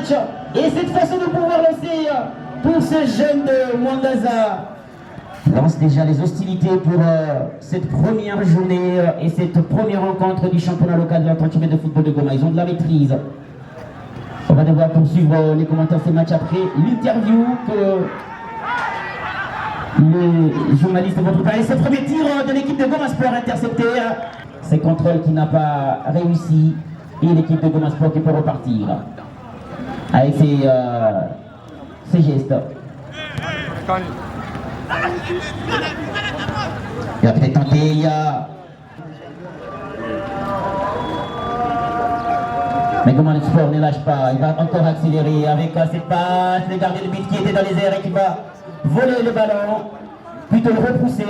match. Et cette façon de pouvoir lancer pour ce jeune de Mwangaza lance déjà les hostilités pour cette première journée et cette première rencontre du championnat local de la 30e de football de Goma. Ils ont de la maîtrise. On va devoir poursuivre les commentaires de ces matchs après l'interview que les journalistes vont préparer. Ce premier tir de l'équipe de Goma Sport intercepté. Ces contrôles qui n'a pas réussi et l'équipe de Goma Sport qui peut repartir avec ses gestes. Il va peut-être tenter. Mais Goma Sport ne lâche pas. Il va encore accélérer avec cette passe. Le gardien de but qui était dans les airs et qui va voler le ballon, plutôt le repousser.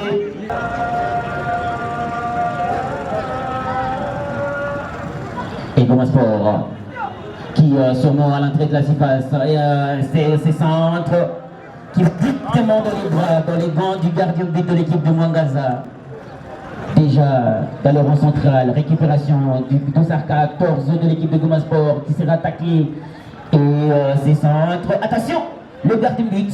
Et Goma Sport qui sûrement à l'entrée de la surface, ses centres qui directement dans les gants du gardien de but de l'équipe de Mwangaza. Déjà dans le rang central, récupération du Dosarka 14 de l'équipe de Goma Sport qui sera attaqué et ses centres. Attention, le gardien de but.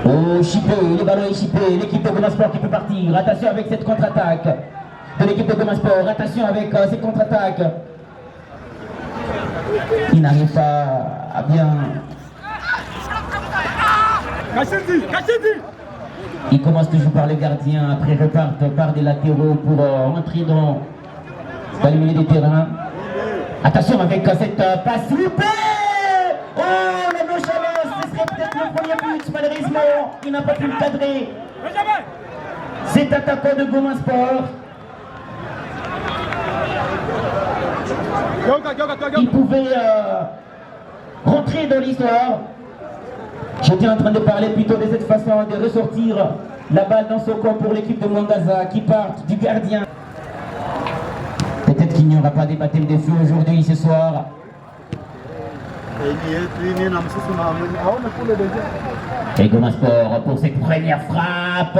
Oh, chippé, le ballon est chippé, l'équipe de Goma Sport qui peut partir. Attention avec cette contre-attaque de l'équipe de Goma Sport. Attention avec cette contre-attaque. Il n'arrive pas à bien. Il commence toujours par le gardien, après repartent par des latéraux pour entrer dans le milieu des terrains. Attention avec cette passe loupée. Oh, la nonchalance, ce serait peut-être le premier but. Malheureusement, il n'a pas pu le cadrer. Cet attaquant de Goma Sport. Il pouvait rentrer dans l'histoire. J'étais en train de parler plutôt de cette façon de ressortir la balle dans son camp pour l'équipe de Mwangaza qui part du gardien. Peut-être qu'il n'y aura pas des baptêmes de feu aujourd'hui, ce soir. Et Goma Sport pour cette première frappe.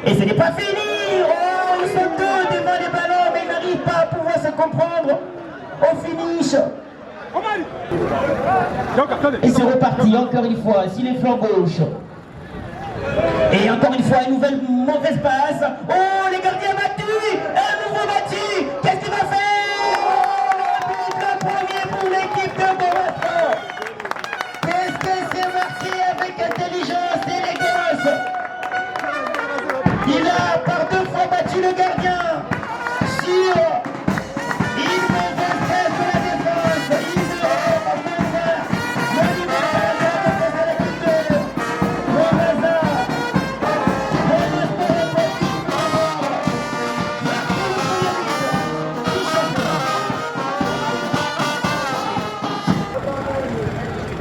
Et ce n'est pas fini. Oh, ils sont deux devant les ballons, mais ils n'arrivent pas à pouvoir se comprendre au finish. Et c'est reparti encore une fois sur les flancs gauche. Et encore une fois une nouvelle mauvaise passe. Oh, les gardiens battus. Un nouveau battu. Qu'est-ce qu'il va faire? Le premier pour l'équipe de Goma Sport. Qu'est-ce que c'est marqué avec intelligence et élégance? Il a par deux fois battu le gardien sur une mauvaise passe de la défense.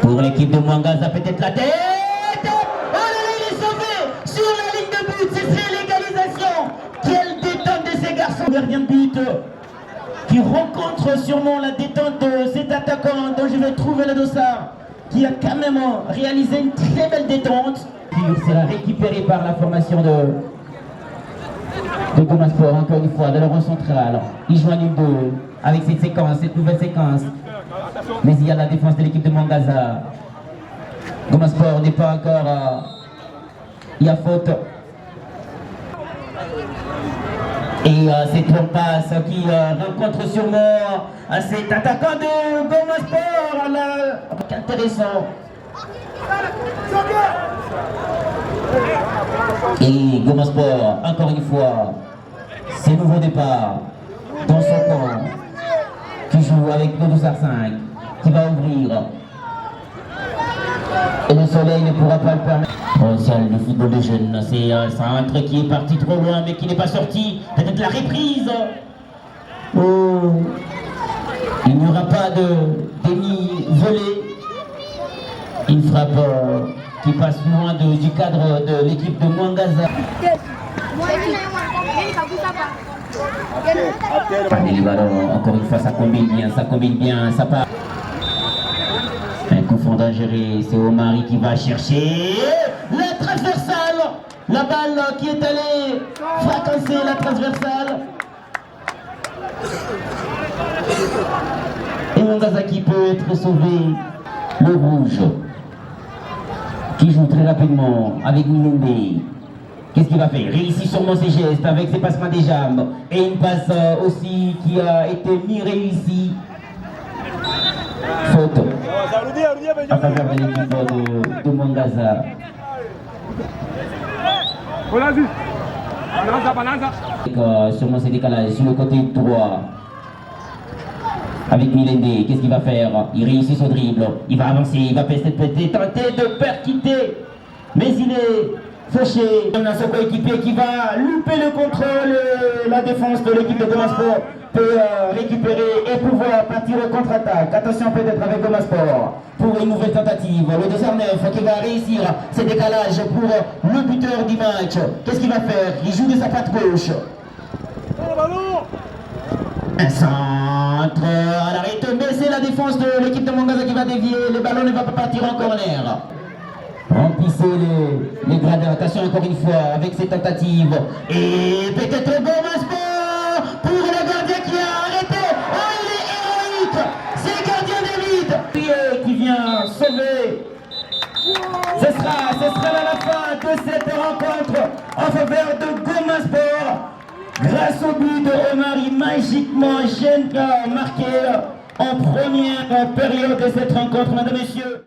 Pour l'équipe de Mwangaza, peut-être la tête. Oh là là, il est sauvé sur la ligne de but. Ce serait l'égalisation. Quelle détente de ces garçons. Gardien de but qui rencontre sûrement la détente de cet attaquant dont je vais trouver le dossard, qui a quand même réalisé une très belle détente. Qui sera récupéré par la formation de Goma Sport, encore une fois, de leur central. Ils joignent une deux avec cette séquence, cette nouvelle séquence. Mais il y a la défense de l'équipe de Mwangaza. Goma Sport n'est pas encore. Il y a faute. Et c'est une passe qui rencontre sûrement cet attaquant de Goma Sport. Intéressant. Et Goma Sport, encore une fois, c'est nouveau départ dans son camp. Qui joue avec le 12 à 5, qui va ouvrir. Et le soleil ne pourra pas le permettre. Oh, c'est le football de jeunes, c'est un centre qui est parti trop loin mais qui n'est pas sorti. Peut-être la reprise. Oh. Il n'y aura pas de déni volé. Une frappe qui passe loin du cadre de l'équipe de Mwangaza. Et le ballon, encore une fois, ça combine bien, ça part. Un coup fond dangereux, c'est Omari qui va chercher la transversale. La balle qui est allée fracasser la transversale. Et Mongaza qui peut être sauvé. Le rouge qui joue très rapidement avec Milende. Qu'est-ce qu'il va faire? Réussit sûrement ses gestes avec ses passements des jambes. Et une passe aussi qui a été mi-réussie. Faute à faveur de l'équipe de Mongaza. Sûrement ses décalages sur le côté droit. Avec Milende, qu'est-ce qu'il va faire? Il réussit son dribble, il va avancer, il va tenter de percuter, mais il est fauché. On a son coéquipier qui va louper le contrôle, la défense de l'équipe de Gomasport peut récupérer et pouvoir partir au contre-attaque. Attention peut-être avec Gomasport pour une nouvelle tentative. Le 209 qui va réussir ses décalages pour le buteur du match. Qu'est-ce qu'il va faire? Il joue de sa patte gauche. Un centre à l'arrêt tombé, c'est la défense de l'équipe de Mongaza qui va dévier, le ballon ne va pas partir en corner. Remplissez les gradins, attention encore une fois avec ces tentatives. Et peut-être Gomasport pour le gardien qui a arrêté. Oh, il est héroïque, c'est le gardien d'élite qui vient sauver. Ce sera la fin de cette rencontre en faveur de Gomasport. Grâce au but de Omari, magiquement, Genka marqué en première période de cette rencontre, mesdames et messieurs.